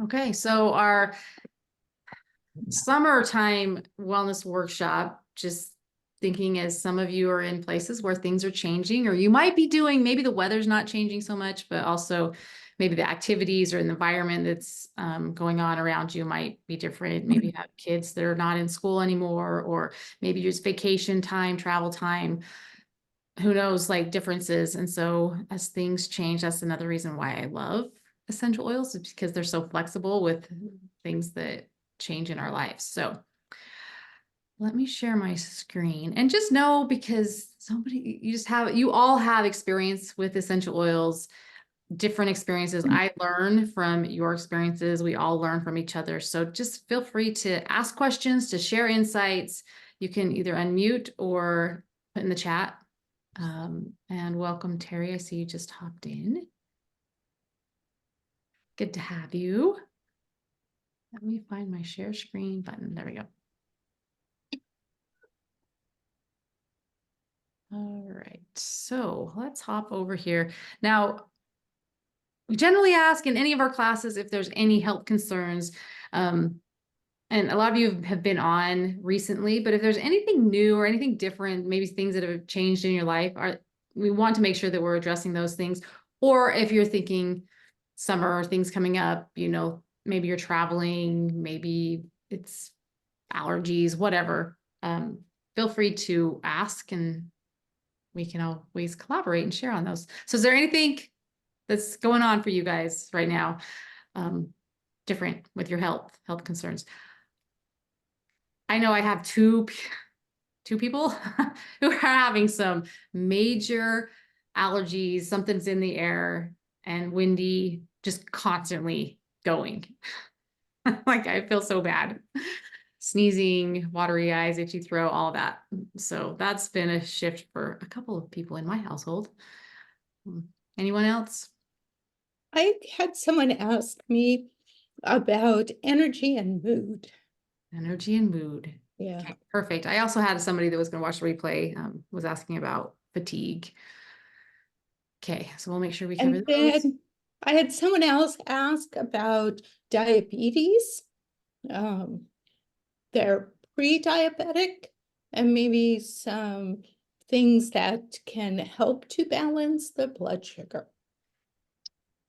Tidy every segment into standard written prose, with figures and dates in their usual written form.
Okay, so our summertime wellness workshop, just thinking as some of you are in places where things are changing, or you might be doing, maybe the weather's not changing so much, but also maybe the activities or the environment that's going on around you might be different. Maybe you have kids that are not in school anymore, or maybe just vacation time, travel time, who knows, like differences. And so as things change, that's another reason why I love essential oils, is because they're so flexible with things that change in our lives. So let me share my screen and just know, because you all have experience with essential oils, different experiences. I learn from your experiences. We all learn from each other. So just feel free to ask questions, to share insights. You can either unmute or put in the chat. And welcome, Terry. I see you just hopped in. Good to have you. Let me find my share screen button. There we go. All right, so let's hop over here. Now, we generally ask in any of our classes if there's any health concerns. And a lot of you have been on recently, but if there's anything new or anything different, maybe things that have changed in your life, we want to make sure that we're addressing those things. Or if you're thinking summer, things coming up, maybe you're traveling, maybe it's allergies, whatever. Feel free to ask, and we can always collaborate and share on those. So is there anything that's going on for you guys right now, different with your health concerns? I know I have two people who are having some major allergies. Something's in the air and windy, just constantly going. Like, I feel so bad. Sneezing, watery eyes, itchy throat, all that. So that's been a shift for a couple of people in my household. Anyone else? I had someone ask me about energy and mood. Energy and mood. Yeah. Okay, perfect. I also had somebody that was going to watch the replay, was asking about fatigue. Okay, so we'll make sure we cover And those. then I had someone else ask about diabetes. They're pre-diabetic, and maybe some things that can help to balance the blood sugar.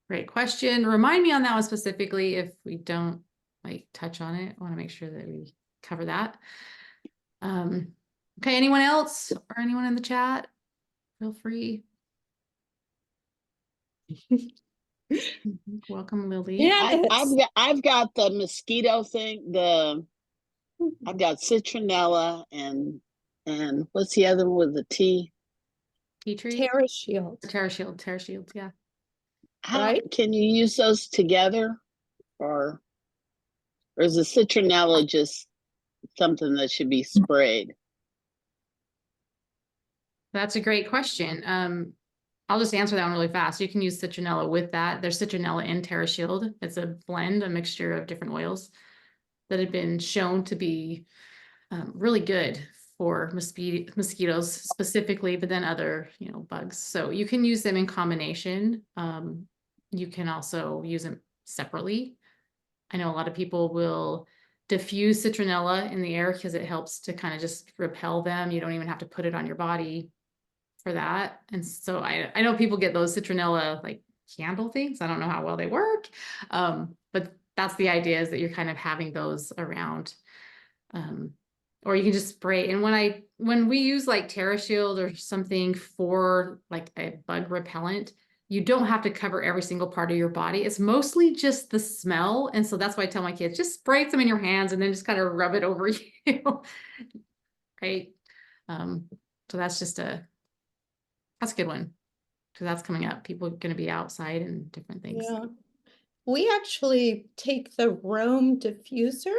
Great question. Remind me on that one specifically if we don't touch on it. I want to make sure that we cover that. Okay, anyone else or anyone in the chat? Feel free. Welcome, Lily. Yeah, I've got the mosquito thing. I've got citronella and what's the other one with the T? Tea tree? TerraShield. TerraShield, yeah. How Right? can you use those together, or is the citronella just something that should be sprayed? That's a great question. I'll just answer that one really fast. You can use citronella with that. There's citronella in TerraShield. It's a blend, a mixture of different oils that have been shown to be really good for mosquitoes specifically, but then other, bugs. So you can use them in combination. You can also use them separately. I know a lot of people will diffuse citronella in the air because it helps to kind of just repel them. You don't even have to put it on your body for that. And so I know people get those citronella candle things. I don't know how well they work. But that's the idea, is that you're kind of having those around. Or you can just spray. And when we use TerraShield or something for a bug repellent, you don't have to cover every single part of your body. It's mostly just the smell. And so that's why I tell my kids, just spray some in your hands and then just kind of rub it over you. Right. So that's a good one, because that's coming up. People are going to be outside and different things. Yeah. We actually take the Rome diffuser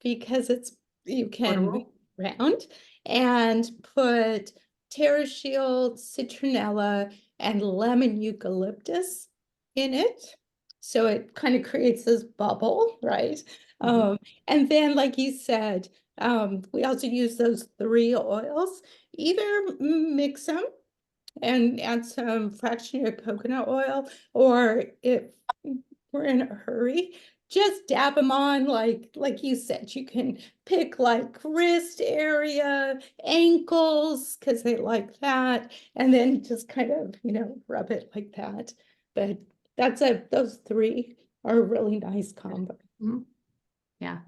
because you can move around, and put TerraShield, citronella, and lemon eucalyptus in it. So it kind of creates this bubble, right? And then, like you said, we also use those 3 oils. Either mix them and add some fractionated coconut oil, or if we're in a hurry, just dab them on, like you said, you can pick like wrist area, ankles, because they like that, and then just kind of, rub it like that. But those three are a really nice combo. Mhm. Yeah.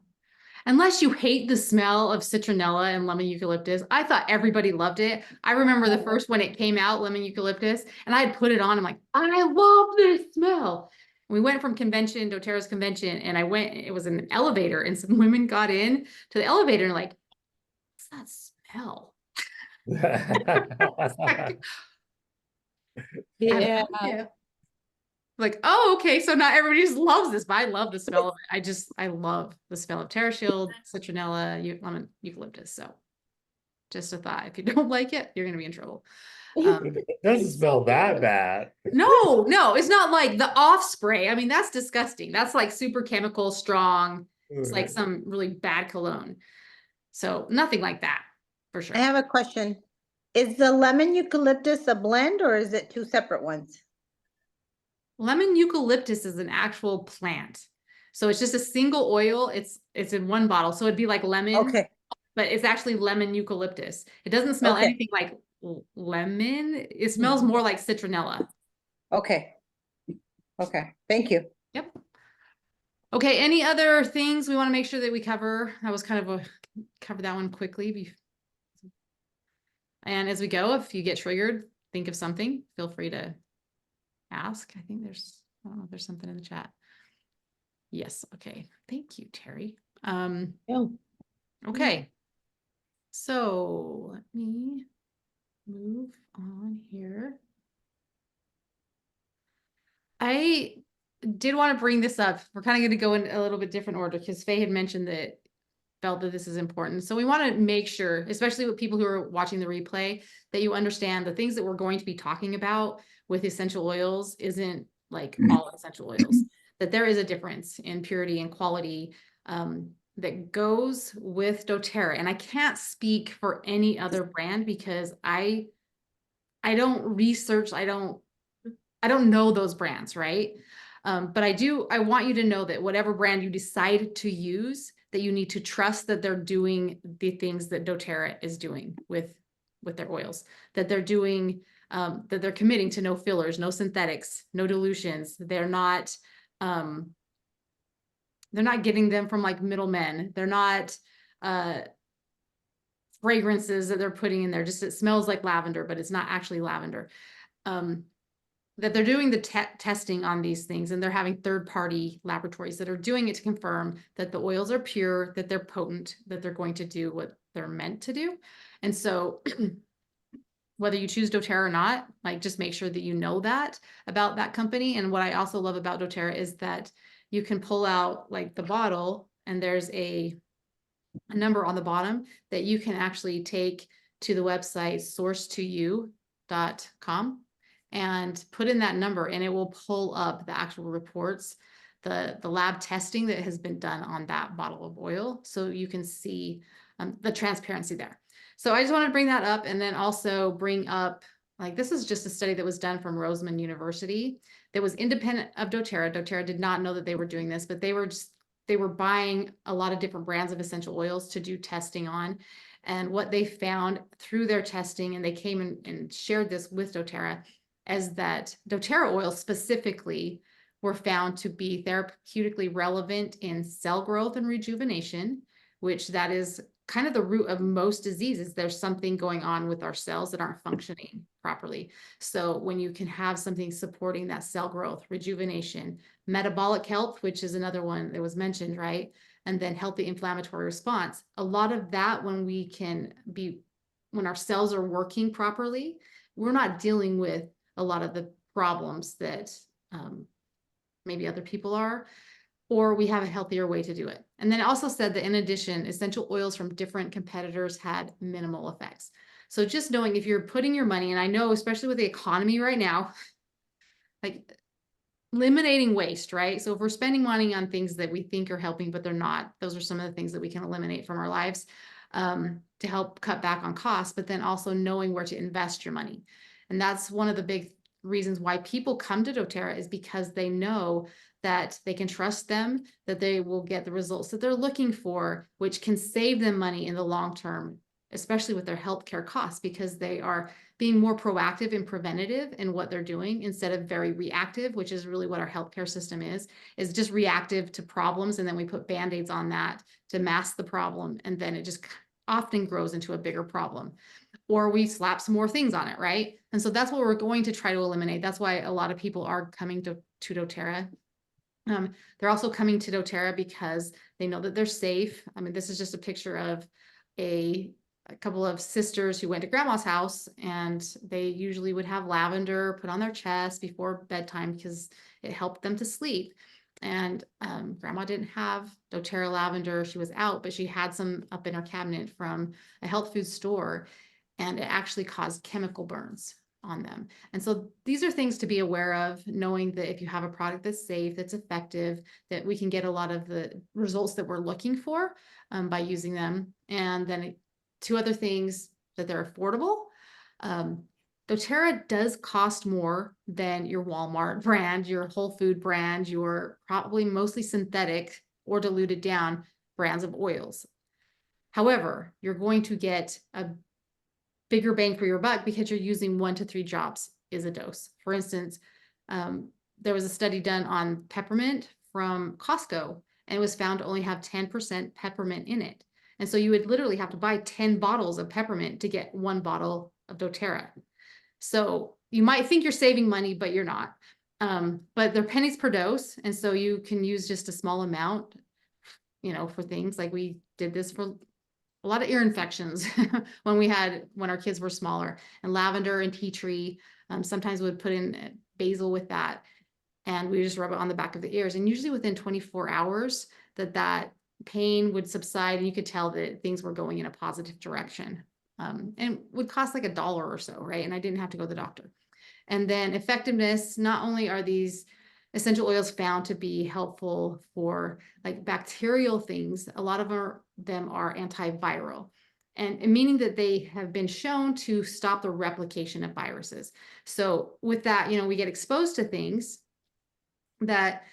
Unless you hate the smell of citronella and lemon eucalyptus. I thought everybody loved it. I remember the first when it came out, lemon eucalyptus, and I had put it on. I'm like, I love this smell. We went from convention, doTERRA's convention, and it was in an elevator, and some women got in to the elevator and like, what's that smell? Yeah. Yeah. Like, oh, okay, so not everybody just loves this, but I love the smell of it. I love the smell of TerraShield, citronella, lemon eucalyptus. So just a thought, if you don't like it, you're gonna be in trouble. It doesn't smell that bad. No, it's not like the off spray. I mean, that's disgusting. That's like super chemical strong. It's like some really bad cologne. So nothing like that, for sure. I have a question. Is the lemon eucalyptus a blend or is it two separate ones? Lemon eucalyptus is an actual plant. So it's just a single oil. It's in one bottle. So it'd be like lemon, Okay, but it's actually lemon eucalyptus. It doesn't smell Okay. anything like lemon. It smells more like citronella. okay. Okay, thank you. Yep. Okay, any other things we want to make sure that we cover? That was kind of cover that one quickly. And as we go, if you get triggered, think of something, feel free to ask. I don't know if there's something in the chat. Yes, okay. Thank you, Terry. Okay. So let me move on here. I did want to bring this up. We're kind of going to go in a little bit different order because Faye had mentioned that felt that this is important. So we want to make sure, especially with people who are watching the replay, that you understand the things that we're going to be talking about with essential oils isn't like all essential oils, that there is a difference in purity and quality that goes with doTERRA. And I can't speak for any other brand because I don't research, I don't know those brands, right? But I want you to know that whatever brand you decide to use, that you need to trust that they're doing the things that doTERRA is doing with their oils, that they're doing, that they're committing to no fillers, no synthetics, no dilutions. They're not getting them from like middlemen. They're not fragrances that they're putting in there. Just it smells like lavender, but it's not actually lavender. That they're doing the testing on these things, and they're having third-party laboratories that are doing it to confirm that the oils are pure, that they're potent, that they're going to do what they're meant to do. And so whether you choose doTERRA or not, like just make sure that you know that about that company. And what I also love about doTERRA is that you can pull out like the bottle and there's a number on the bottom that you can actually take to the website source2you.com and put in that number, and it will pull up the actual reports, the lab testing that has been done on that bottle of oil. So you can see the transparency there. So I just want to bring that up, and then also bring up, like, this is just a study that was done from Roseman University that was independent of doTERRA. doTERRA did not know that they were doing this, but they were buying a lot of different brands of essential oils to do testing on. And what they found through their testing, and they came and shared this with doTERRA, is that doTERRA oils specifically were found to be therapeutically relevant in cell growth and rejuvenation, which that is kind of the root of most diseases. There's something going on with our cells that aren't functioning properly. So when you can have something supporting that cell growth, rejuvenation, metabolic health, which is another one that was mentioned, right? And then healthy inflammatory response, a lot of that when our cells are working properly, we're not dealing with a lot of the problems that maybe other people are, or we have a healthier way to do it. And then it also said that in addition, essential oils from different competitors had minimal effects. So just knowing if you're putting your money, and I know especially with the economy right now, like eliminating waste, right? So if we're spending money on things that we think are helping, but they're not, those are some of the things that we can eliminate from our lives to help cut back on costs, but then also knowing where to invest your money. And that's one of the big reasons why people come to doTERRA is because they know that they can trust them, that they will get the results that they're looking for, which can save them money in the long term, especially with their healthcare costs, because they are being more proactive and preventative in what they're doing instead of very reactive, which is really what our healthcare system is just reactive to problems. And then we put Band-Aids on that to mask the problem. And then it just often grows into a bigger problem. Or we slap some more things on it, right? And so that's what we're going to try to eliminate. That's why a lot of people are coming to doTERRA. They're also coming to doTERRA because they know that they're safe. I mean, this is just a picture of a couple of sisters who went to grandma's house, and they usually would have lavender put on their chest before bedtime because it helped them to sleep. And grandma didn't have doTERRA lavender. She was out, but she had some up in her cabinet from a health food store, and it actually caused chemical burns on them. And so these are things to be aware of, knowing that if you have a product that's safe, that's effective, that we can get a lot of the results that we're looking for by using them. And then two other things, that they're affordable. doTERRA does cost more than your Walmart brand, your Whole Food brand, your probably mostly synthetic or diluted down brands of oils. However, you're going to get a bigger bang for your buck because you're using 1 to 3 drops is a dose. For instance, there was a study done on peppermint from Costco, and it was found to only have 10% peppermint in it. And so you would literally have to buy 10 bottles of peppermint to get 1 bottle of doTERRA. So you might think you're saving money, but you're not. But they're pennies per dose. And so you can use just a small amount, for things like we did this for a lot of ear infections when our kids were smaller, and lavender and tea tree. Sometimes we would put in basil with that, and we just rub it on the back of the ears. And usually within 24 hours that pain would subside, and you could tell that things were going in a positive direction. And would cost like $1 or so, right? And I didn't have to go to the doctor. And then effectiveness, not only are these essential oils found to be helpful for like bacterial things, a lot of them are antiviral, and meaning that they have been shown to stop the replication of viruses. So with that, we get exposed to things that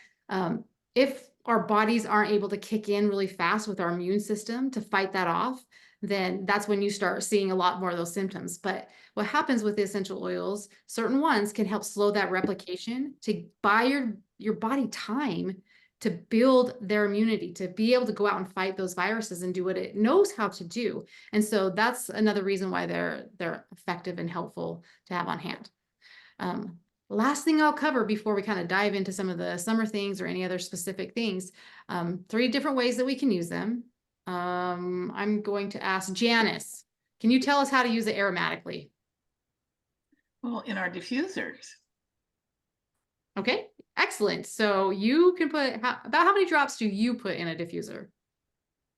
if our bodies aren't able to kick in really fast with our immune system to fight that off, then that's when you start seeing a lot more of those symptoms. But what happens with the essential oils, certain ones can help slow that replication to buy your body time to build their immunity, to be able to go out and fight those viruses and do what it knows how to do. And so that's another reason why they're effective and helpful to have on hand. Last thing I'll cover before we kind of dive into some of the summer things or any other specific things, 3 different ways that we can use them. I'm going to ask Janice, can you tell us how to use it aromatically? Well, in our diffusers. Okay, excellent. So you can put, about how many drops do you put in a diffuser?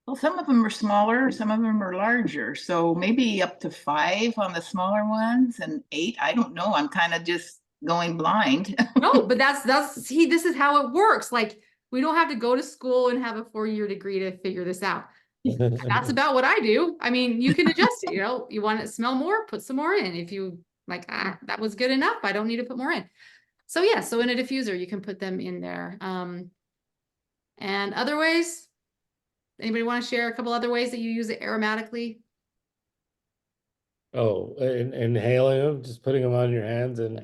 Well, some of them are smaller, some of them are larger. So maybe up to 5 on the smaller ones and 8. I don't know. I'm kind of just going blind. No, but see, this is how it works. Like, we don't have to go to school and have a 4-year degree to figure this out. That's about what I do. I mean, you can adjust it, you want it to smell more, put some more in. If you like, that was good enough, I don't need to put more in. So yeah, so in a diffuser, you can put them in there. And other ways, anybody want to share a couple other ways that you use it aromatically? Oh, inhaling them, just putting them on your hands and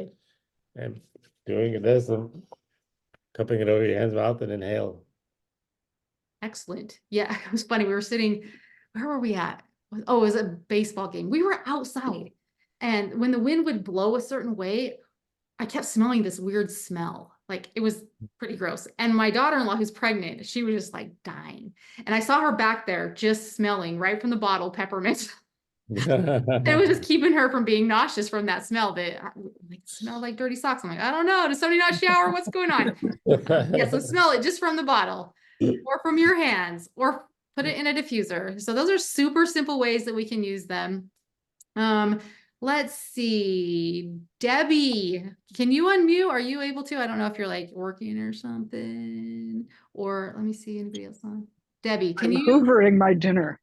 doing this and cupping it over your hands, mouth, and inhale. Excellent. Yeah, it was funny. We were sitting, where were we at? Oh, it was a baseball game. We were outside, and when the wind would blow a certain way, I kept smelling this weird smell. Like, it was pretty gross. And my daughter-in-law, who's pregnant, she was just like dying. And I saw her back there just smelling right from the bottle peppermint. It was just keeping her from being nauseous from that smell that smelled like dirty socks. I'm like, I don't know. Does somebody not shower? What's going on? Yeah, so smell it just from the bottle or from your hands, or put it in a diffuser. So those are super simple ways that we can use them. Let's see. Debbie, can you unmute? Are you able to? I don't know if you're like working or something, or let me see, anybody else on? Debbie, can you? Hoovering my dinner.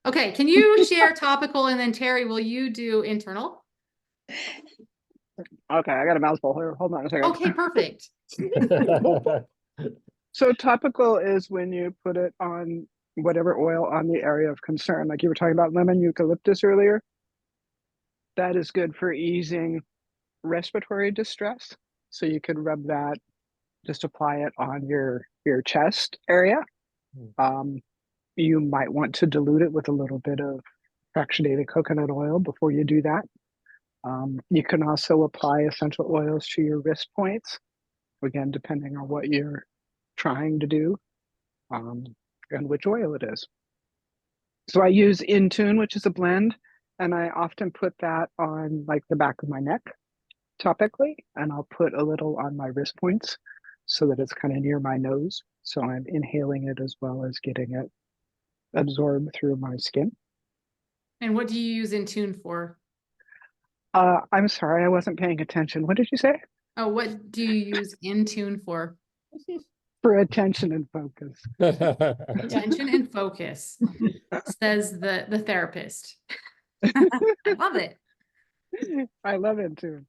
Okay, can you share topical, and then Terry, will you do internal? Okay, I got a mouthful here. Hold on a second. Okay, perfect. So topical is when you put it on whatever oil on the area of concern. Like you were talking about lemon eucalyptus earlier. That is good for easing respiratory distress. So you could rub that, just apply it on your chest area. You might want to dilute it with a little bit of fractionated coconut oil before you do that. You can also apply essential oils to your wrist points, again, depending on what you're trying to do, and which oil it is. So I use Intune, which is a blend, and I often put that on like the back of my neck topically, and I'll put a little on my wrist points so that it's kind of near my nose. So I'm inhaling it as well as getting it absorbed through my skin. And what do you use Intune for? I'm sorry, I wasn't paying attention. What did you say? Oh, what do you use Intune for? For attention and focus. Attention and focus, says the therapist. I love it. I love it too.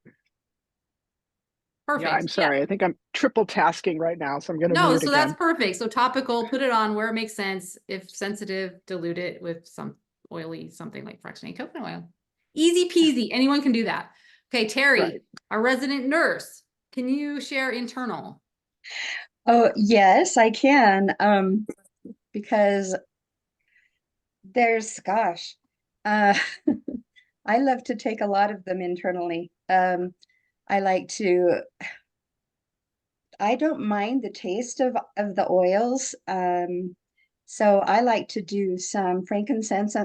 Perfect. Yeah, I'm sorry. I think I'm triple tasking right now, so I'm going to No, mute so again. that's perfect. So topical, put it on where it makes sense. If sensitive, dilute it with some oily, something like fractionated coconut oil. Easy peasy. Anyone can do that. Okay, Terry, Right. our resident nurse, can you share internal? Oh, yes, I can. Because gosh, uh, I love to take a lot of them internally. I don't mind the taste of the oils. So I like to do some frankincense,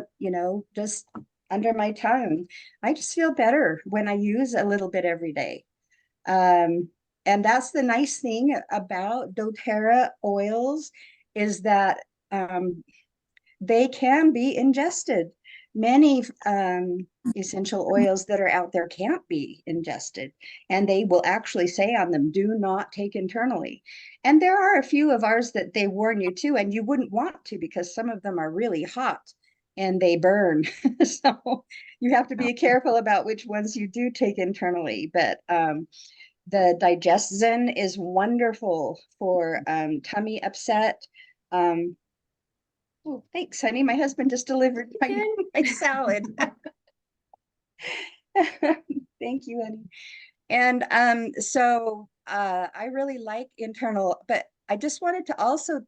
just under my tongue. I just feel better when I use a little bit every day. And that's the nice thing about doTERRA oils is that they can be ingested. Many essential oils that are out there can't be ingested, and they will actually say on them, do not take internally. And there are a few of ours that they warn you to, and you wouldn't want to because some of them are really hot and they burn. So you have to be careful about which ones you do take internally. But the DigestZen is wonderful for tummy upset. Oh, thanks, honey. My husband just delivered my salad. Thank you, honey. And so I really like internal, but I just wanted to also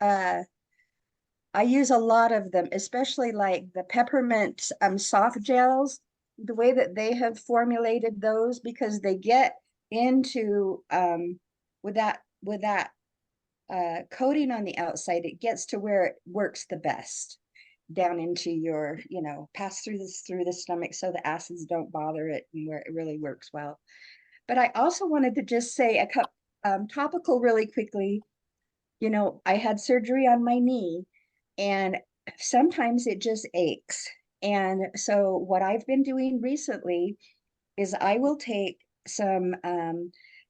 I use a lot of them, especially like the peppermint soft gels, the way that they have formulated those, because they get into with that coating on the outside, it gets to where it works the best down into your, pass through the stomach so the acids don't bother it and where it really works well. But I also wanted to just say topical really quickly. I had surgery on my knee and sometimes it just aches. And so what I've been doing recently is I will take some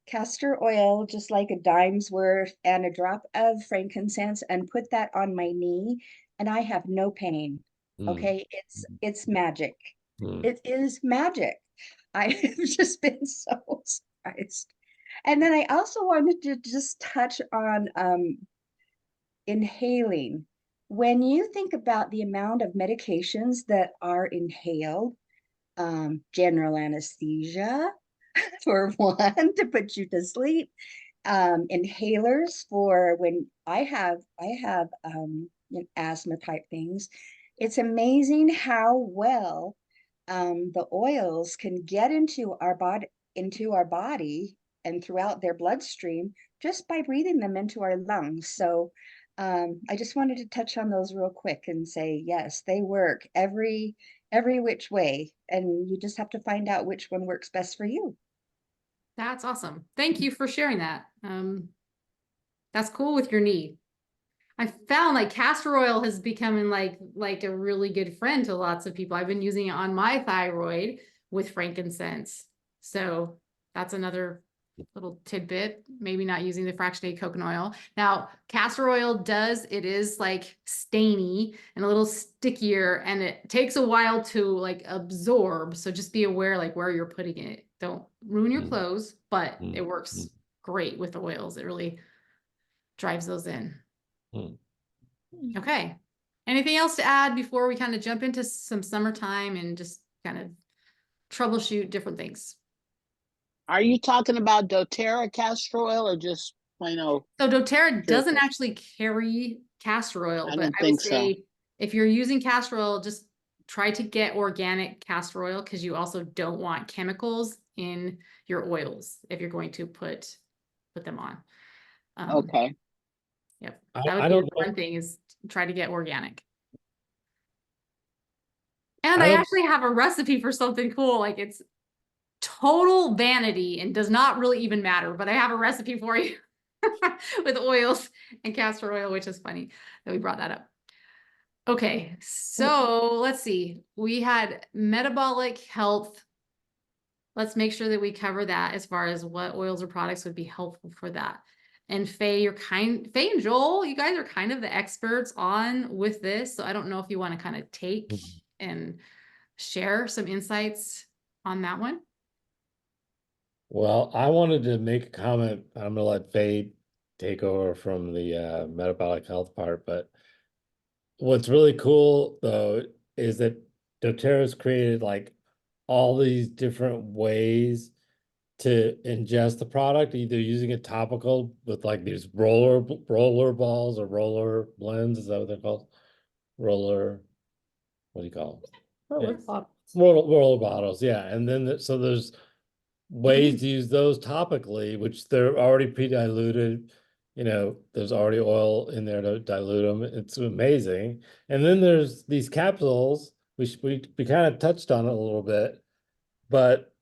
castor oil, just like a dime's worth, and a drop of frankincense and put that on my knee, and I have no pain. Okay, it's magic. It is magic. I have just been so surprised. And then I also wanted to just touch on inhaling. When you think about the amount of medications that are inhaled, general anesthesia for one to put you to sleep, inhalers for when I have asthma type things. It's amazing how well the oils can get into our body and throughout their bloodstream just by breathing them into our lungs. So I just wanted to touch on those real quick and say, yes, they work every which way, and you just have to find out which one works best for you. That's awesome. Thank you for sharing that. That's cool with your knee. I found like castor oil has become like a really good friend to lots of people. I've been using it on my thyroid with frankincense. So that's another little tidbit, maybe not using the fractionated coconut oil. Now, castor oil it is like stainy and a little stickier, and it takes a while to like absorb. So just be aware like where you're putting it. don't ruin your Mm. clothes, but Mm. it works great with the oils. It really drives those in. Mm. Okay. Anything else to add before we kind of jump into some summertime and just kind of troubleshoot different things? Are you talking about doTERRA castor oil or just plain old? So doTERRA Pure doesn't castor? actually carry castor oil, I but didn't I would think so. say if you're using castor oil, just try to get organic castor oil, because you also don't want chemicals in your oils if you're going to put them on. Okay. Yep. I That would be don't the know. one thing, is try to get organic. And I I don't. actually have a recipe for something cool. Like, it's total vanity and does not really even matter, but I have a recipe for you with oils and castor oil, which is funny that we brought that up. Okay, so let's see. We had metabolic health. Let's make sure that we cover that as far as what oils or products would be helpful for that. And Faye and Joel, you guys are kind of the experts on with this. So I don't know if you want to kind of take and share some insights on that one. Well, I wanted to make a comment. I'm gonna let Faye take over from the metabolic health part, but what's really cool though is that doTERRA's created like all these different ways to ingest the product, either using it topical with like these roller balls or roller blends. Is that what they're called? Roller, what do you call them? Roller Yeah. bottles. Roller bottles, yeah. And then so there's ways to use those topically, which they're already pre-diluted. You know, there's already oil in there to dilute them. It's amazing. And then there's these capsules. We kind of touched on it a little bit, but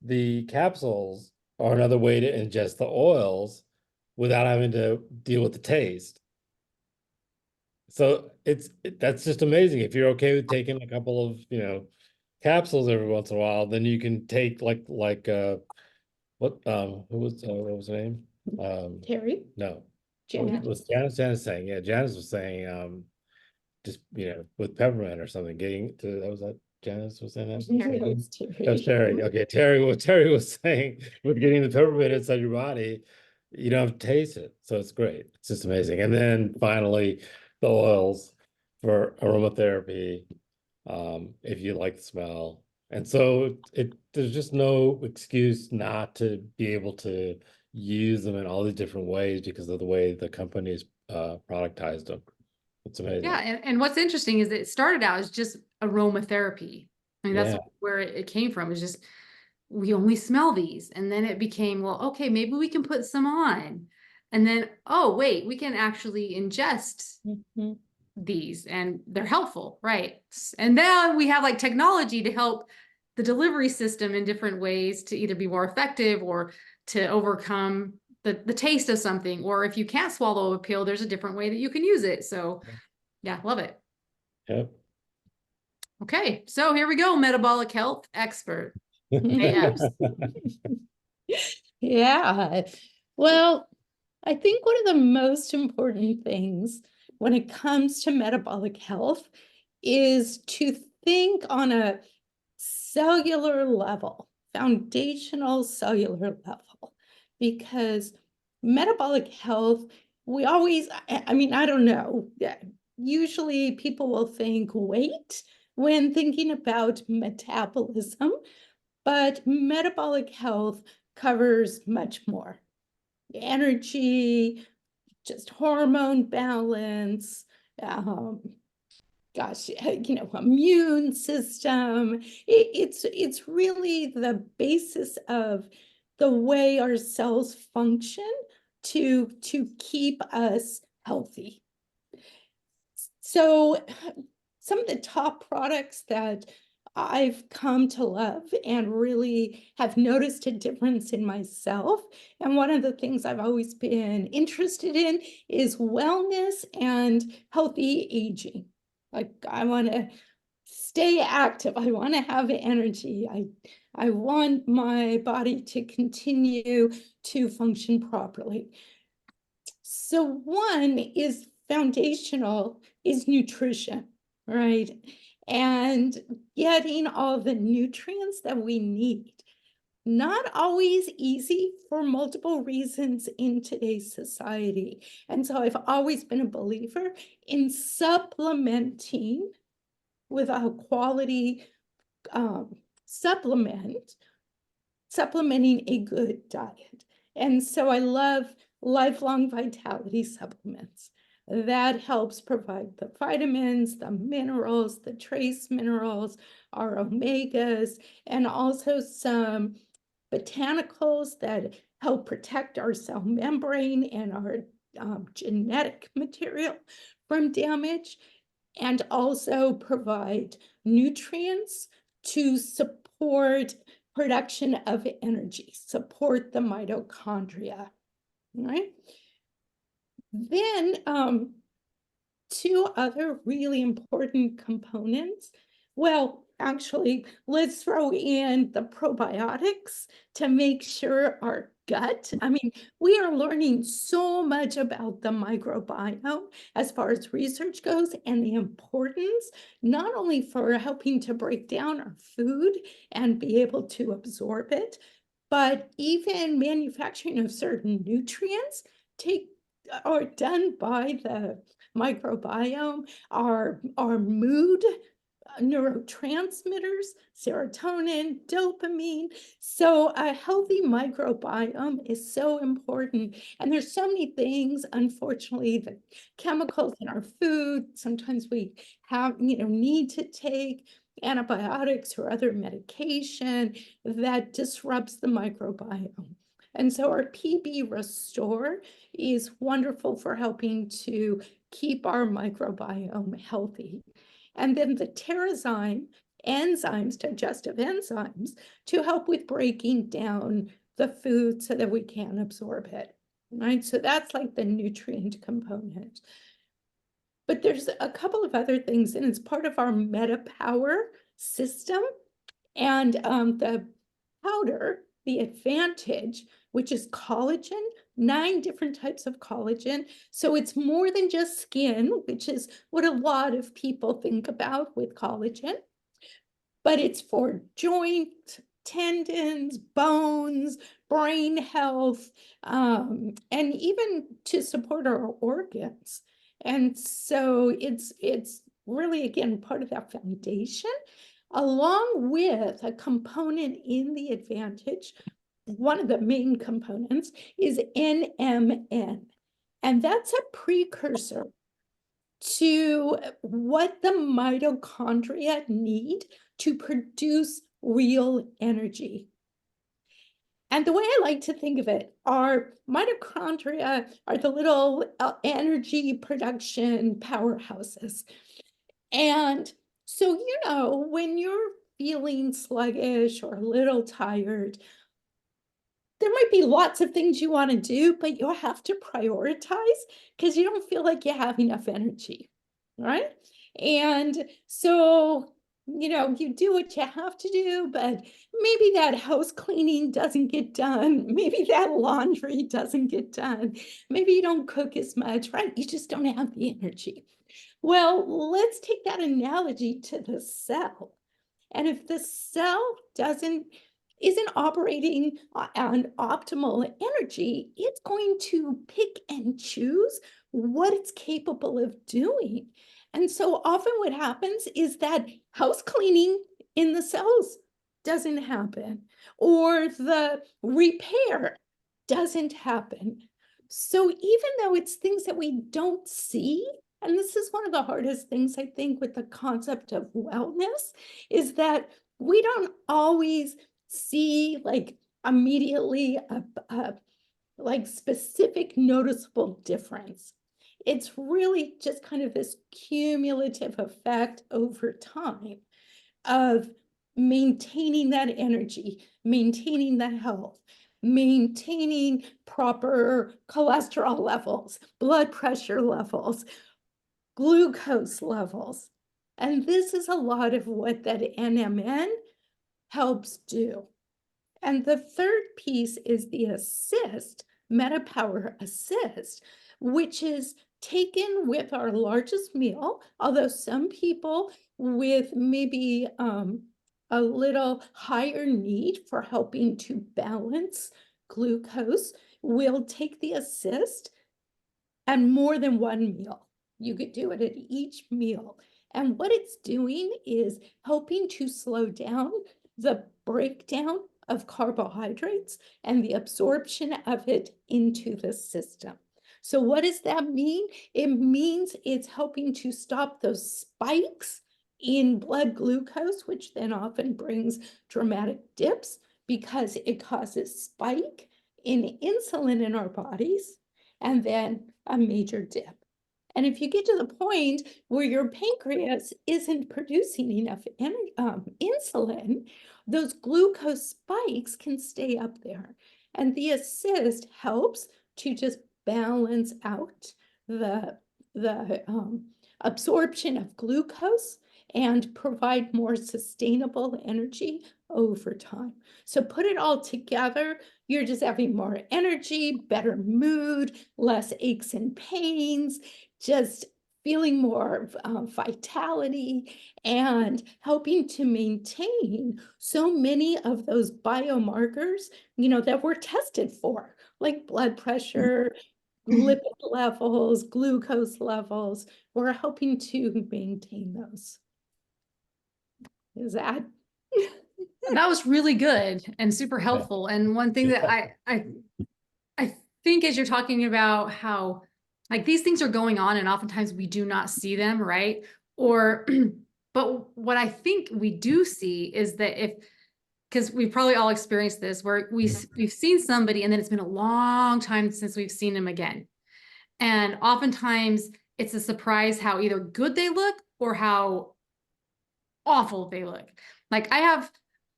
the capsules are another way to ingest the oils without having to deal with the taste. So that's just amazing. If you're okay with taking a couple of, capsules every once in a while, then you can take like what what was her name? Terry, No. Janet. Was Janice saying? Yeah, Janice was saying just with peppermint or something, getting to that was that Janice was saying that? It's Oh, Terry. Okay, Terry. What Terry was saying with getting the peppermint inside your body, you don't have to taste it. So it's great. It's just amazing. And then finally, the oils for aromatherapy, if you like the smell. And so there's just no excuse not to be able to use them in all these different ways because of the way the companies productized them. It's amazing. Yeah, and what's interesting is that it started out as just aromatherapy. I mean, that's Yeah. where it came from. It's just, we only smell these. And then it became, well, okay, maybe we can put some on. And then, oh, wait, we can actually ingest Mhm. these and they're helpful, right? And then we have like technology to help the delivery system in different ways to either be more effective or to overcome the taste of something. Or if you can't swallow a pill, there's a different way that you can use it. So yeah, love it. Yep. Okay, so here we go, metabolic health expert. AFs. Yeah. Well, I think one of the most important things when it comes to metabolic health is to think on a cellular level, foundational cellular level, because metabolic health, we always, I mean, I don't know. Usually people will think weight when thinking about metabolism, but metabolic health covers much more. Energy, just hormone balance, immune system. It's really the basis of the way our cells function to keep us healthy. So some of the top products that I've come to love and really have noticed a difference in myself, and one of the things I've always been interested in is wellness and healthy aging. Like, I want to stay active. I want to have energy. I want my body to continue to function properly. So one is foundational is nutrition, right? And getting all the nutrients that we need. Not always easy for multiple reasons in today's society. And so I've always been a believer in supplementing with a quality supplementing a good diet. And so I love lifelong vitality supplements. That helps provide the vitamins, the minerals, the trace minerals, our omegas, and also some botanicals that help protect our cell membrane and our genetic material from damage, and also provide nutrients to support production of energy, support the mitochondria, right? Then two other really important components. Well, actually, let's throw in the probiotics to make sure our gut, I mean, we are learning so much about the microbiome as far as research goes, and the importance, not only for helping to break down our food and be able to absorb it, but even manufacturing of certain nutrients are done by the microbiome, our mood, neurotransmitters, serotonin, dopamine. So a healthy microbiome is so important. And there's so many things, unfortunately, the chemicals in our food, sometimes we have, need to take antibiotics or other medication that disrupts the microbiome. And so our PB Restore is wonderful for helping to keep our microbiome healthy. And then the Terrazyme enzymes, digestive enzymes, to help with breaking down the food so that we can absorb it, right? So that's like the nutrient component. But there's a couple of other things, and it's part of our MetaPower system. And the powder, the Advantage, which is collagen, 9 different types of collagen. So it's more than just skin, which is what a lot of people think about with collagen, but it's for joint, tendons, bones, brain health, and even to support our organs. And so it's really, again, part of that foundation, along with a component in the Advantage. One of the main components is NMN, and that's a precursor to what the mitochondria need to produce real energy. And the way I like to think of it, our mitochondria are the little energy production powerhouses. And so, when you're feeling sluggish or a little tired, there might be lots of things you want to do, but you'll have to prioritize because you don't feel like you have enough energy, right? And so, you do what you have to do, but maybe that house cleaning doesn't get done. Maybe that laundry doesn't get done. Maybe you don't cook as much, right? You just don't have the energy. Well, let's take that analogy to the cell. And if the cell isn't operating on optimal energy, it's going to pick and choose what it's capable of doing. And so often what happens is that house cleaning in the cells doesn't happen, or the repair doesn't happen. So even though it's things that we don't see, and this is one of the hardest things, I think, with the concept of wellness, is that we don't always see like immediately a like specific noticeable difference. It's really just kind of this cumulative effect over time of maintaining that energy, maintaining the health, maintaining proper cholesterol levels, blood pressure levels, glucose levels. And this is a lot of what that NMN helps do. And the third piece is the assist, MetaPower Assist, which is taken with our largest meal, although some people with maybe a little higher need for helping to balance glucose, we'll take the assist and more than one meal. You could do it at each meal. And what it's doing is helping to slow down the breakdown of carbohydrates and the absorption of it into the system. So what does that mean? It means it's helping to stop those spikes in blood glucose, which then often brings dramatic dips because it causes spike in insulin in our bodies and then a major dip. And if you get to the point where your pancreas isn't producing enough insulin, those glucose spikes can stay up there. And the assist helps to just balance out the absorption of glucose and provide more sustainable energy over time. So put it all together, you're just having more energy, better mood, less aches and pains, just feeling more vitality and helping to maintain so many of those biomarkers, that we're tested for, like blood pressure, lipid levels, glucose levels. We're helping to maintain those. Is that? That was really good and super helpful. And one thing that I think as you're talking about how like these things are going on and oftentimes we do not see them, right? Or, but what I think we do see is that because we've probably all experienced this where we've seen somebody and then it's been a long time since we've seen them again. And oftentimes it's a surprise how either good they look or how awful they look. Like I have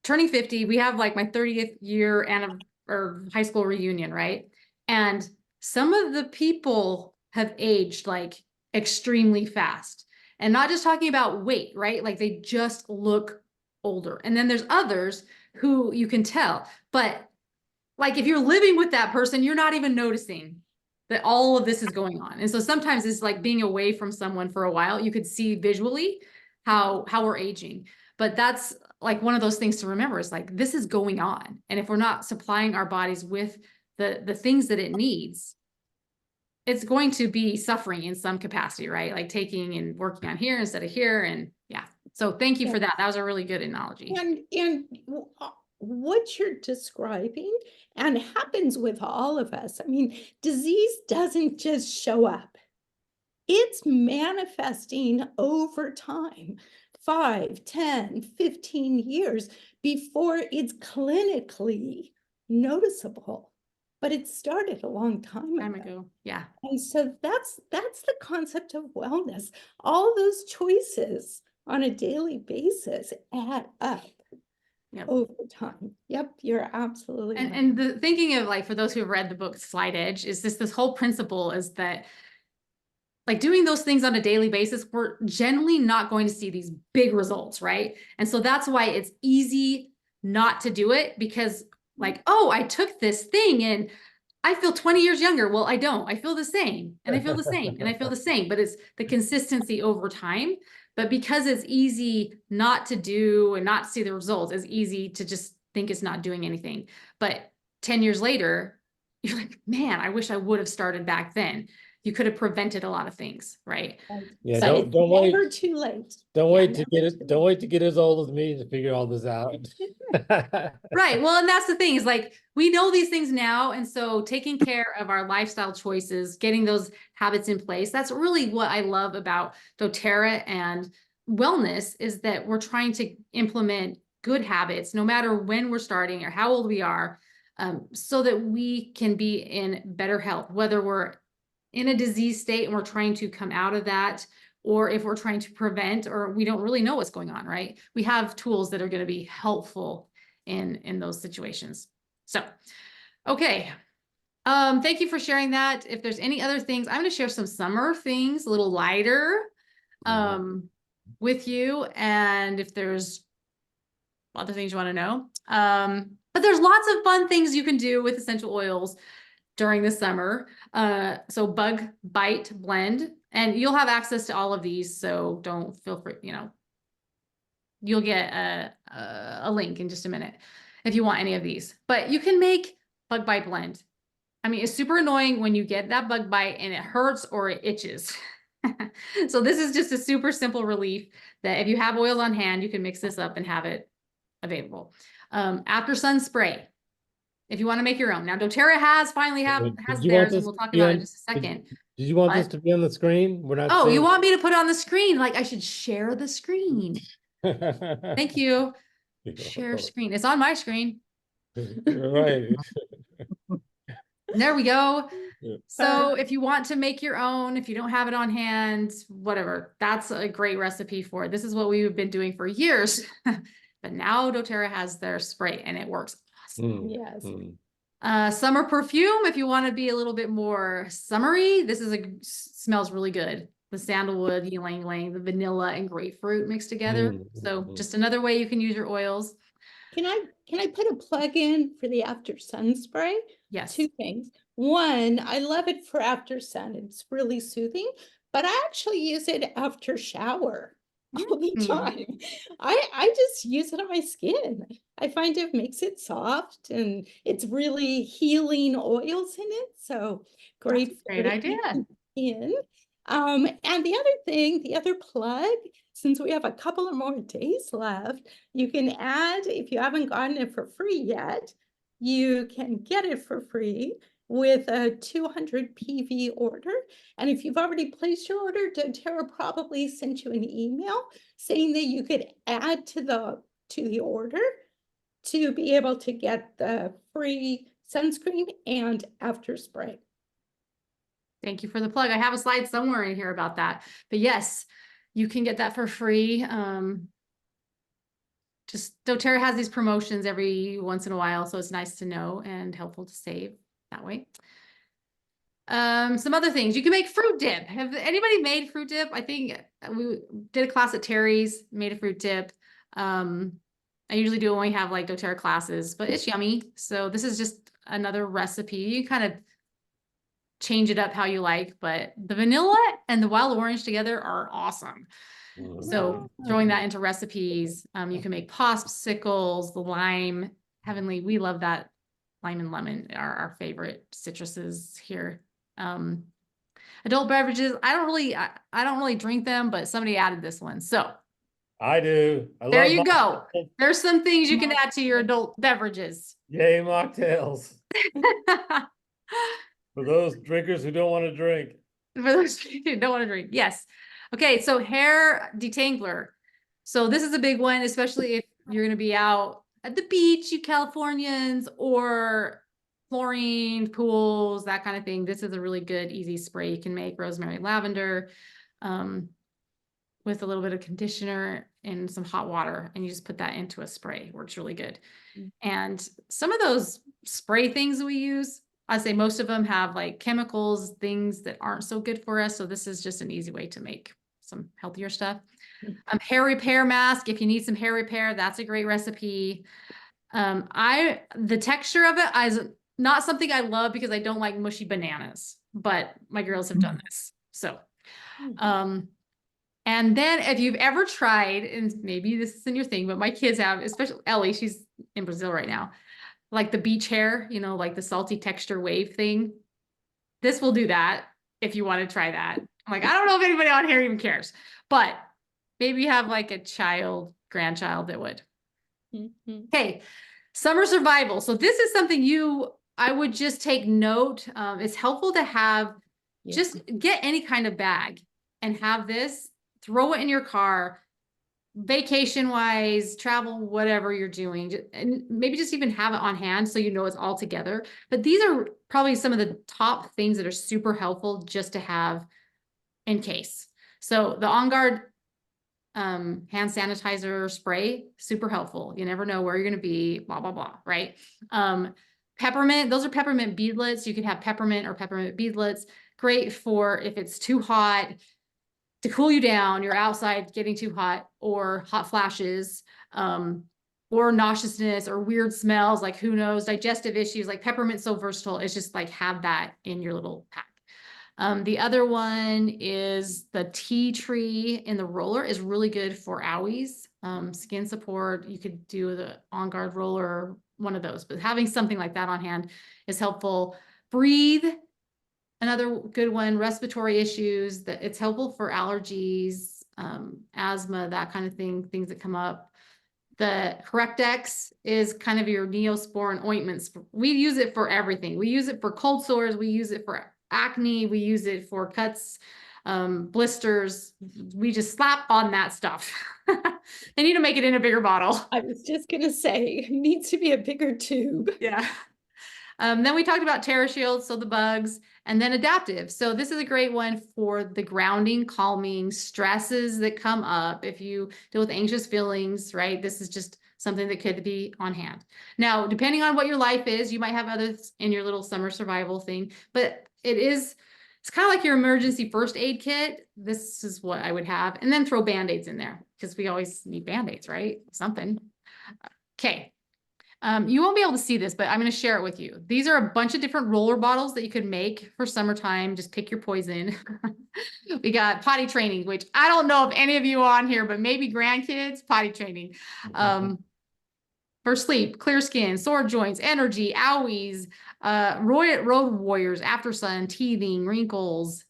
turning 50, we have like my 30th year or high school reunion, right? And some of the people have aged like extremely fast. And not just talking about weight, right? Like they just look older. And then there's others who you can tell. But like if you're living with that person, you're not even noticing that all of this is going on. And so sometimes it's like being away from someone for a while, you could see visually how we're aging. But that's like one of those things to remember is like, this is going on. And if we're not supplying our bodies with the things that it needs, it's going to be suffering in some capacity, right? Like taking and working on here instead of here. And yeah. So thank you for that. That was a really good analogy. And what you're describing and happens with all of us. I mean, disease doesn't just show up. It's manifesting over time, 5, 10, 15 years before it's clinically noticeable. But it started a long time ago. Yeah. And so that's the concept of wellness. All those choices on a daily basis add up over time. Yep, you're absolutely right. And the thinking of like, for those who have read the book Slide Edge, is this whole principle is that like doing those things on a daily basis, we're generally not going to see these big results, right? And so that's why it's easy not to do it because like, oh, I took this thing and I feel 20 years younger. Well, I don't. I feel the same and I feel the same and I feel the same, but it's the consistency over time. But because it's easy not to do and not see the results, it's easy to just think it's not doing anything. But 10 years later, you're like, man, I wish I would have started back then. You could have prevented a lot of things, right? Yeah, So don't wait. Never too late. Don't wait to get it. Don't wait to get as old as me to figure all this out. Right. Well, and that's the thing is like, we know these things now. And so taking care of our lifestyle choices, getting those habits in place, that's really what I love about doTERRA and wellness is that we're trying to implement good habits, no matter when we're starting or how old we are, so that we can be in better health, whether we're in a disease state and we're trying to come out of that, or if we're trying to prevent, or we don't really know what's going on, right? We have tools that are going to be helpful in those situations. So, okay. Thank you for sharing that. If there's any other things, I'm going to share some summer things, a little lighter, with you. And if there's other things you want to know, but there's lots of fun things you can do with essential oils during the summer. So Bug Bite Blend, and you'll have access to all of these. So don't feel free, you'll get a link in just a minute if you want any of these. But you can make bug bite blend. I mean, it's super annoying when you get that bug bite and it hurts or it itches. So this is just a super simple relief that if you have oils on hand, you can mix this up and have it available. After sun spray, if you want to make your own. Now doTERRA has finally has Did you want theirs, and this we'll talk to be about it on- in just a second. Did you want this What? to be on the screen? We're not. Oh, you seeing- want me to put it on the screen? Like I should share the screen. Thank you. Share screen. It's on my screen. Right. There we go. Yeah. So if you want to make your own, if you don't have it on hand, whatever, that's a great recipe for it. This is what we've been doing for years. But now doTERRA has their spray and it works awesome. Yes. Summer perfume, if you want to be a little bit more summery, this is smells really good. The sandalwood, ylang ylang, the vanilla and grapefruit mixed together. So just another way you can use your oils. Can I put a plug in for the after sun spray? Yes. Two things. One, I love it for after sun. It's really soothing, but I actually use it after shower all the time. I just use it on my skin. I find it makes it soft and it's really healing oils in it. So great. That's a great idea. In. And the other thing, the other plug, since we have a couple of more days left, you can add, if you haven't gotten it for free yet, you can get it for free with a 200 PV order. And if you've already placed your order, doTERRA probably sent you an email saying that you could add to the order to be able to get the free sunscreen and after spray. Thank you for the plug. I have a slide somewhere in here about that. But yes, you can get that for free. Just doTERRA has these promotions every once in a while, so it's nice to know and helpful to save that way. Some other things. You can make fruit dip. Have anybody made fruit dip? I think we did a class at Terry's, made a fruit dip. I usually do when we have like doTERRA classes, but it's yummy. So this is just another recipe. You kind of change it up how you like, but the vanilla and the wild orange together are awesome. So throwing that into recipes, you can make popsicles, the lime, heavenly. We love that. Lime and lemon are our favorite citruses here. Adult beverages, I don't really drink them, but somebody added this one. So I do. there you go. There's some things you can add to your adult beverages. Yay, mocktails. For those drinkers who don't want to drink. For those who don't want to drink. Yes. Okay. So hair detangler. So this is a big one, especially if you're going to be out at the beach, you Californians, or chlorine pools, that kind of thing. This is a really good, easy spray you can make. Rosemary, lavender, with a little bit of conditioner and some hot water, and you just put that into a spray. It works really good. And some of those spray things we use, I say most of them have like chemicals, things that aren't so good for us. So this is just an easy way to make some healthier stuff. Hair repair mask. If you need some hair repair, that's a great recipe. The texture of it is not something I love because I don't like mushy bananas, but my girls have done this. So, and then if you've ever tried, and maybe this isn't your thing, but my kids have, especially Ellie, she's in Brazil right now, like the beach hair, you know, like the salty texture wave thing. This will do that if you want to try that. I'm like, I don't know if anybody on here even cares, but maybe you have like a child, grandchild that would. Okay, summer survival. So this is something I would just take note. It's helpful to have, just get any kind of bag and have this, throw it in your car, vacation wise, travel, whatever you're doing, and maybe just even have it on hand so you know it's all together. But these are probably some of the top things that are super helpful just to have in case. So the On Guard hand sanitizer spray, super helpful. You never know where you're going to be, blah, blah, blah, right? Peppermint, those are peppermint beadlets. You can have peppermint or peppermint beadlets. Great for if it's too hot to cool you down, you're outside getting too hot, or hot flashes, or nauseousness or weird smells, like who knows, digestive issues. Like peppermint's so versatile. It's just like have that in your little pack. The other one is the tea tree in the roller is really good for owies. skin support. You could do the On Guard roller, one of those, but having something like that on hand is helpful. Breathe, another good one. Respiratory issues, that it's helpful for allergies, asthma, that kind of thing, things that come up. The Correctex is kind of your Neosporin ointments. We use it for everything. We use it for cold sores. We use it for acne. We use it for cuts, blisters. We just slap on that stuff. They need to make it in a bigger bottle. I was just gonna say, it needs to be a bigger tube. Yeah. Then we talked about TerraShield, so the bugs, and then adaptive. So this is a great one for the grounding, calming stresses that come up. If you deal with anxious feelings, right? This is just something that could be on hand. Now, depending on what your life is, you might have others in your little summer survival thing, but it's kind of like your emergency first aid kit. This is what I would have, and then throw Band-Aids in there because we always need Band-Aids, right? Something. Okay. You won't be able to see this, but I'm going to share it with you. These are a bunch of different roller bottles that you could make for summertime. Just pick your poison. We got potty training, which I don't know if any of you on here, but maybe grandkids, potty training. For sleep, clear skin, sore joints, energy, owies, road warriors, after sun, teething, wrinkles.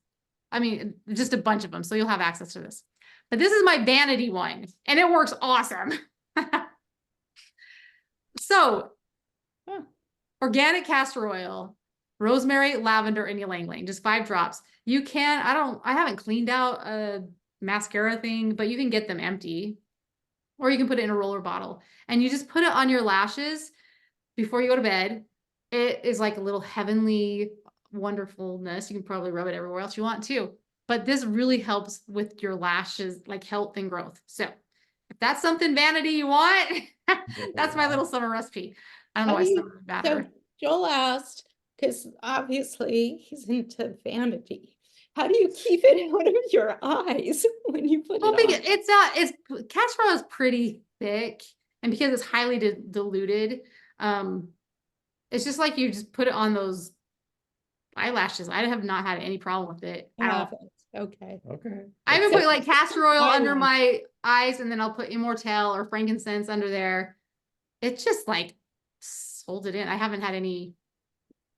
I mean, just a bunch of them. So you'll have access to this. But this is my vanity one, and it works awesome. So, organic castor oil, rosemary, lavender, and ylang ylang, just 5 drops. You can, I haven't cleaned out a mascara thing, but you can get them empty, or you can put it in a roller bottle, and you just put it on your lashes before you go to bed. It is like a little heavenly wonderfulness. You can probably rub it everywhere else you want too, but this really helps with your lashes, like health and growth. So if that's something vanity you want, that's my little summer recipe. I don't know why summer matter. So Joel asked, because obviously he's into vanity. How do you keep it out of your eyes when you put Well, it on? it's castor oil is pretty thick, and because it's highly diluted, it's just like you just put it on those eyelashes. I have not had any problem with it at all. Okay. Okay. I even put like castor oil under Eyelash. my eyes, and then I'll put Immortelle or frankincense under there. It's just like holds it in. I haven't had any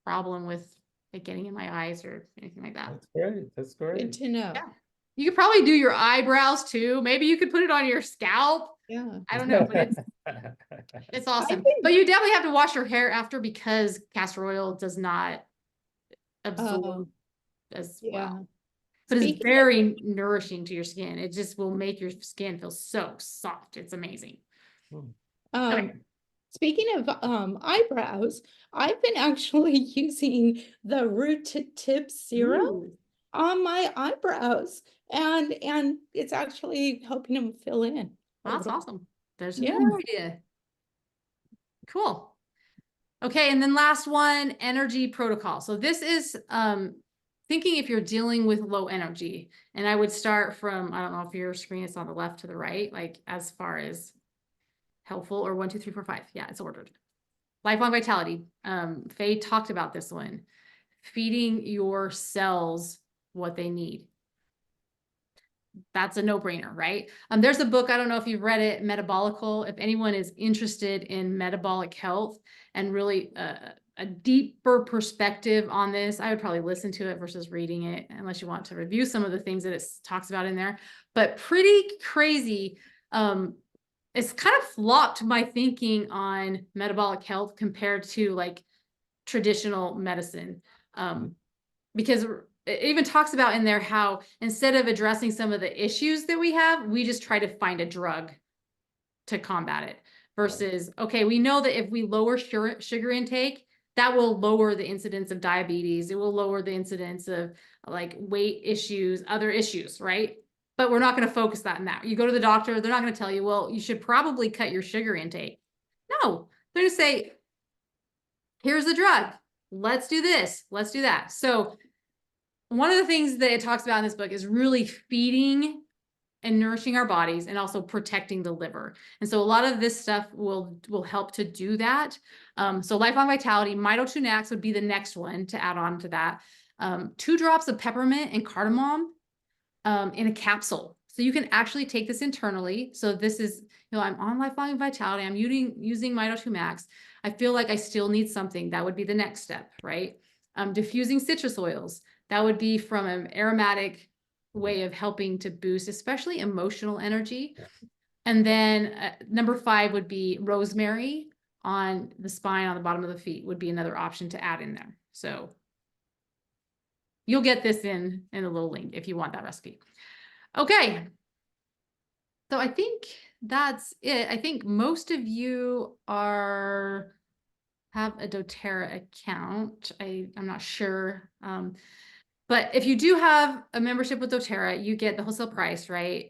problem with it getting in my eyes or anything like that. That's great. That's Good great. to know. Yeah. You could probably do your eyebrows too. Maybe you could put it on your scalp. Yeah. I don't know, but it's awesome. think- But you definitely have to wash your hair after, because castor oil does not absorb as Yeah. well. But it's Speaking of- very nourishing to your skin. It just will make your skin feel so soft. It's amazing. Okay. Speaking of eyebrows, I've been actually using the root to tip serum Ooh, on my eyebrows, and it's actually helping them fill in. a that's little. awesome. There's Yeah. another idea. Cool. Okay, and then last one, energy protocol. So this is thinking if you're dealing with low energy, and I would start from, I don't know if your screen is on the left to the right, like as far as helpful, or 1, 2, 3, 4, 5. Yeah, it's ordered. Lifelong vitality. Faye talked about this one. Feeding your cells what they need. That's a no-brainer, right? There's a book, I don't know if you've read it, Metabolical. If anyone is interested in metabolic health and really a deeper perspective on this, I would probably listen to it versus reading it, unless you want to review some of the things that it talks about in there. But pretty crazy. It's kind of flopped my thinking on metabolic health compared to like traditional medicine. Because it even talks about in there how instead of addressing some of the issues that we have, we just try to find a drug to combat it, versus, okay, we know that if we lower sugar intake, that will lower the incidence of diabetes. It will lower the incidence of like weight issues, other issues, right? But we're not going to focus that in that. You go to the doctor, they're not going to tell you, well, you should probably cut your sugar intake. No, they're going to say, here's the drug. Let's do this. Let's do that. So one of the things that it talks about in this book is really feeding and nourishing our bodies, and also protecting the liver. And so a lot of this stuff will help to do that. So lifelong vitality, Mito2Nax would be the next one to add on to that. 2 drops of peppermint and cardamom in a capsule. So you can actually take this internally. So this is, I'm on Lifelong Vitality. I'm using Mito 2 Max. I feel like I still need something. That would be the next step, right? Diffusing citrus oils. That would be from an aromatic way of helping to boost, especially emotional energy. And then number 5 would be rosemary on the spine, on the bottom of the feet would be another option to add in there. So you'll get this in a little link if you want that recipe. Okay. So I think that's it. I think most of you have a doTERRA account. I'm not sure. But if you do have a membership with doTERRA, you get the wholesale price, right?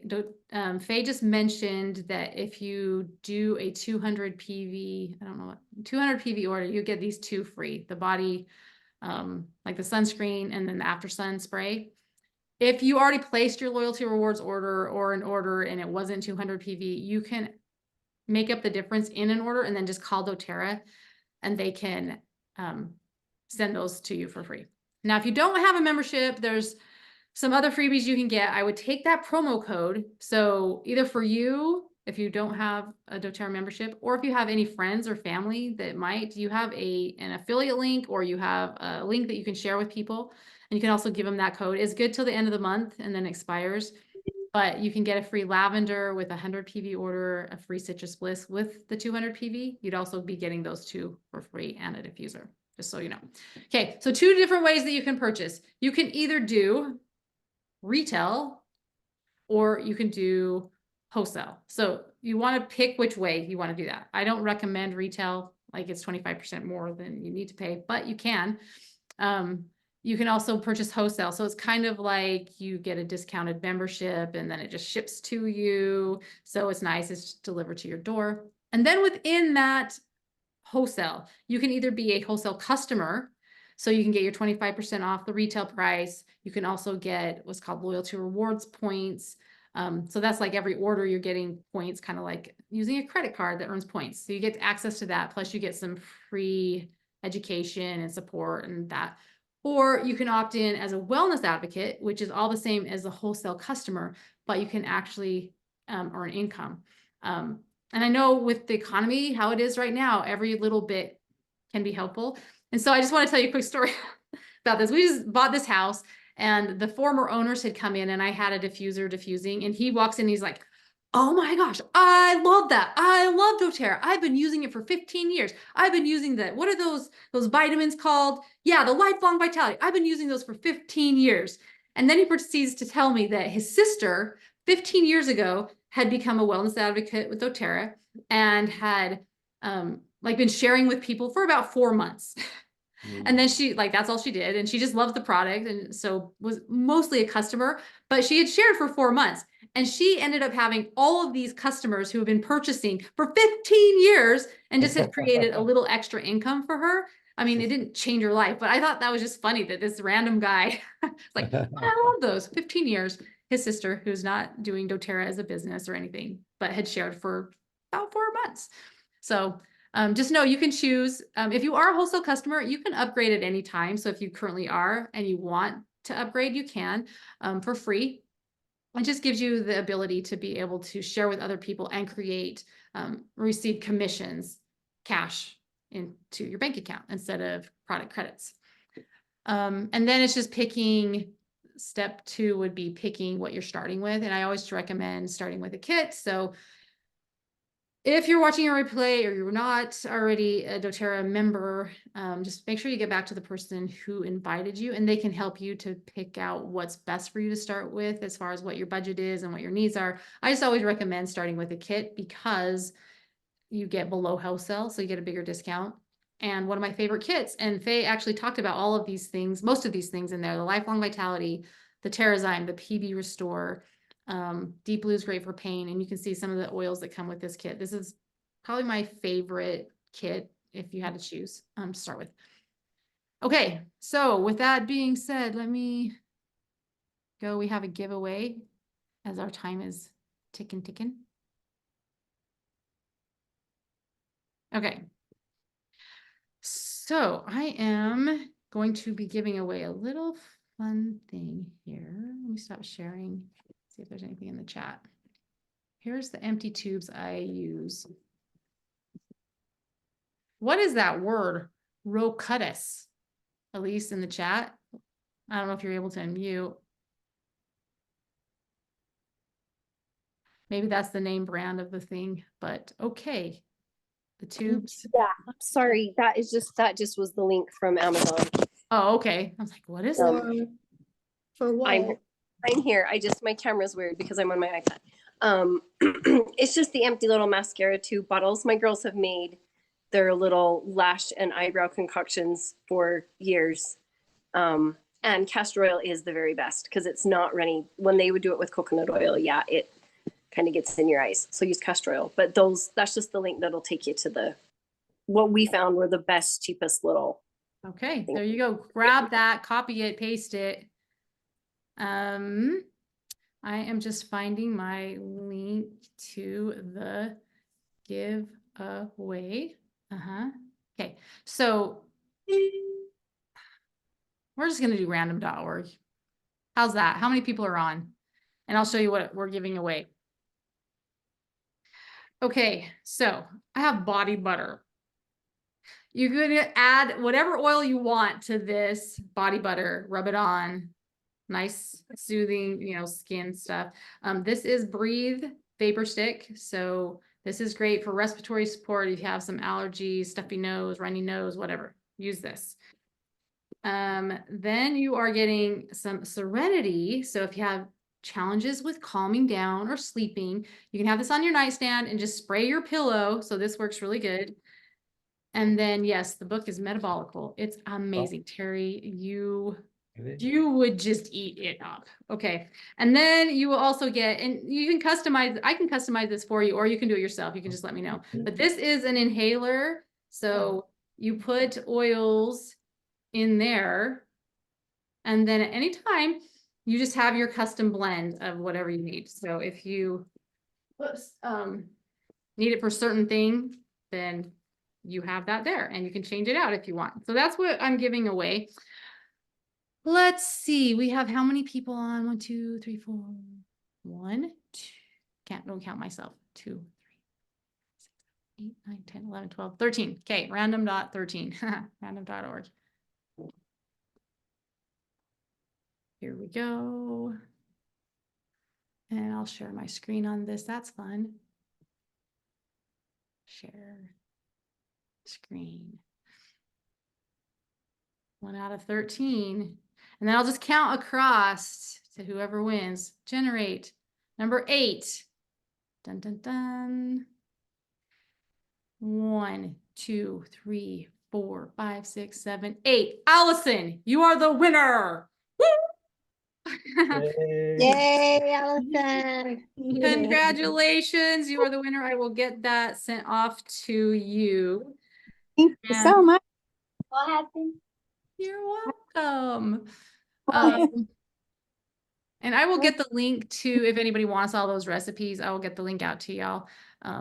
Faye just mentioned that if you do a 200 PV, I don't know what, 200 PV order, you get these 2 free, the body, like the sunscreen and then the after sun spray. If you already placed your loyalty rewards order or an order and it wasn't 200 PV, you can make up the difference in an order and then just call doTERRA and they can send those to you for free. Now, if you don't have a membership, there's some other freebies you can get. I would take that promo code. So either for you, if you don't have a doTERRA membership, or if you have any friends or family that might, you have an affiliate link or you have a link that you can share with people. And you can also give them that code. It's good till the end of the month and then expires. But you can get a free lavender with a 100 PV order, a free citrus bliss with the 200 PV. You'd also be getting those 2 for free and a diffuser, just so you know. Okay, so 2 different ways that you can purchase. You can either do retail or you can do wholesale. So you want to pick which way you want to do that. I don't recommend retail, like it's 25% more than you need to pay, but you can. You can also purchase wholesale. So it's kind of like you get a discounted membership and then it just ships to you. So it's nice. It's delivered to your door. And then within that wholesale, you can either be a wholesale customer. So you can get your 25% off the retail price. You can also get what's called loyalty rewards points. So that's like every order you're getting points, kind of like using a credit card that earns points. So you get access to that. Plus you get some free education and support and that. Or you can opt in as a wellness advocate, which is all the same as a wholesale customer, but you can actually earn income. And I know with the economy, how it is right now, every little bit can be helpful. And so I just want to tell you a quick story about this. We just bought this house and the former owners had come in and I had a diffuser diffusing and he walks in and he's like, oh my gosh, I love that. I love doTERRA. I've been using it for 15 years. I've been using what are those vitamins called? Yeah, the Lifelong Vitality. I've been using those for 15 years. And then he proceeds to tell me that his sister 15 years ago had become a wellness advocate with doTERRA and had like been sharing with people for about 4 months. And then she that's all she did. And she just loved the product. And so was mostly a customer, but she had shared for 4 months. And she ended up having all of these customers who have been purchasing for 15 years and just had created a little extra income for her. I mean, it didn't change her life, but I thought that was just funny that this random guy like, I love those 15 years. His sister, who's not doing doTERRA as a business or anything, but had shared for about 4 months. So just know you can choose. If you are a wholesale customer, you can upgrade at any time. So if you currently are and you want to upgrade, you can for free. It just gives you the ability to be able to share with other people and receive commissions, cash into your bank account instead of product credits. And then it's just picking. Step 2 would be picking what you're starting with. And I always recommend starting with a kit. So if you're watching a replay or you're not already a doTERRA member, just make sure you get back to the person who invited you and they can help you to pick out what's best for you to start with as far as what your budget is and what your needs are. I just always recommend starting with a kit because you get below wholesale, so you get a bigger discount. And one of my favorite kits, and Faye actually talked about all of these things, most of these things in there, the Lifelong Vitality, the Terrazyme, the PB Restore, Deep Blue is great for pain. And you can see some of the oils that come with this kit. This is probably my favorite kit if you had to choose to start with. Okay, so with that being said, let me go. We have a giveaway as our time is ticking. Okay. So I am going to be giving away a little fun thing here. Let me stop sharing See if there's anything in the chat. Here's the empty tubes I use. What is that word? Rocutus. Elise in the chat. I don't know if you're able to unmute. Maybe that's the name brand of the thing, but okay. The tubes. Yeah, I'm sorry. That just was the link from Amazon. Oh, okay. I was like, what is Um, it? For what? I'm here. My camera's weird because I'm on my iPad. It's just the empty little mascara tube bottles. My girls have made their little lash and eyebrow concoctions for years. And castor oil is the very best because it's not runny. When they would do it with coconut oil, yeah, it kind of gets in your eyes. So use castor oil. But that's just the link that'll take you to what we found were the best, cheapest little. Okay, there you go. Grab that, copy it, paste it. I am just finding my link to the giveaway. Okay, so we're just gonna do random.org. How's that? How many people are on? And I'll show you what we're giving away. Okay, so I have body butter. You're gonna add whatever oil you want to this body butter, rub it on. Nice, soothing, skin stuff. This is Breathe Vapor Stick. So this is great for respiratory support. If you have some allergies, stuffy nose, runny nose, whatever, use this. Then you are getting some Serenity. So if you have challenges with calming down or sleeping, you can have this on your nightstand and just spray your pillow. So this works really good. And then, yes, the book is Metabolical. It's amazing. Terry, you would just eat it up. Okay. And then you will also get, and you can customize, I can customize this for you, or you can do it yourself. You can just let me know. But this is an inhaler. So you put oils in there. And then at any time, you just have your custom blend of whatever you need. So if you need it for certain thing, then you have that there and you can change it out if you want. So that's what I'm giving away. Let's see. We have how many people on? 1, 2, 3, 4. 1, 2. Don't count myself. 2, 3, 6, 8, 9, 10, 11, 12, 13. Okay, random.13. Random.org. Here we go. And I'll share my screen on this. That's fun. Share screen. 1 out of 13. And then I'll just count across to whoever wins. Generate. Number 8. Dun, dun, dun. 1, 2, 3, 4, 5, 6, 7, 8. Allison, you are the winner. Woo! Yay, Allison. Congratulations. You are the winner. I will get that sent off to you. Thank you so much. What happened? You're welcome. And I will get the link to, if anybody wants all those recipes, I will get the link out to y'all.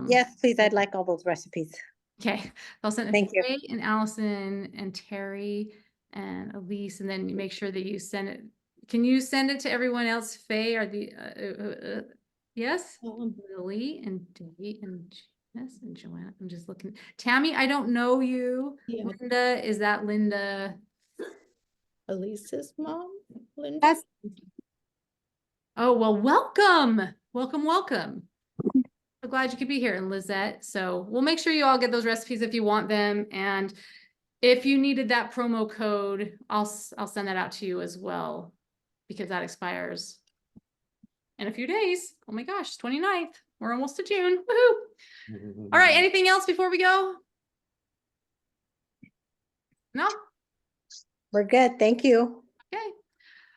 Yes, please. I'd like all those recipes. Okay. I'll send it Thank to you. Faye and Allison and Terry and Elise, and then you make sure that you send it. Can you send it to everyone else? Faye, are the, yes? Lily and Dave and Janice and Joanna. I'm just looking. Tammy, I don't know you. Yeah. Linda, is that Linda? Elise's mom, Linda. That's Oh, well, welcome. Welcome, welcome. So glad you could be here, and Lizette. So we'll make sure you all get those recipes if you want them. And if you needed that promo code, I'll send that out to you as well, because that expires in a few days. Oh my gosh, 29th. We're almost to June. Woohoo. All right, anything else before we go? No? we're good. Thank you. Okay.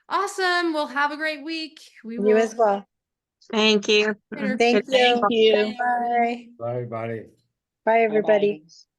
Awesome. Well, have a great week. We will You as well. Thank you. later. Thank you. Thank you. Bye. Bye, everybody. Bye, everybody. Bye-bye.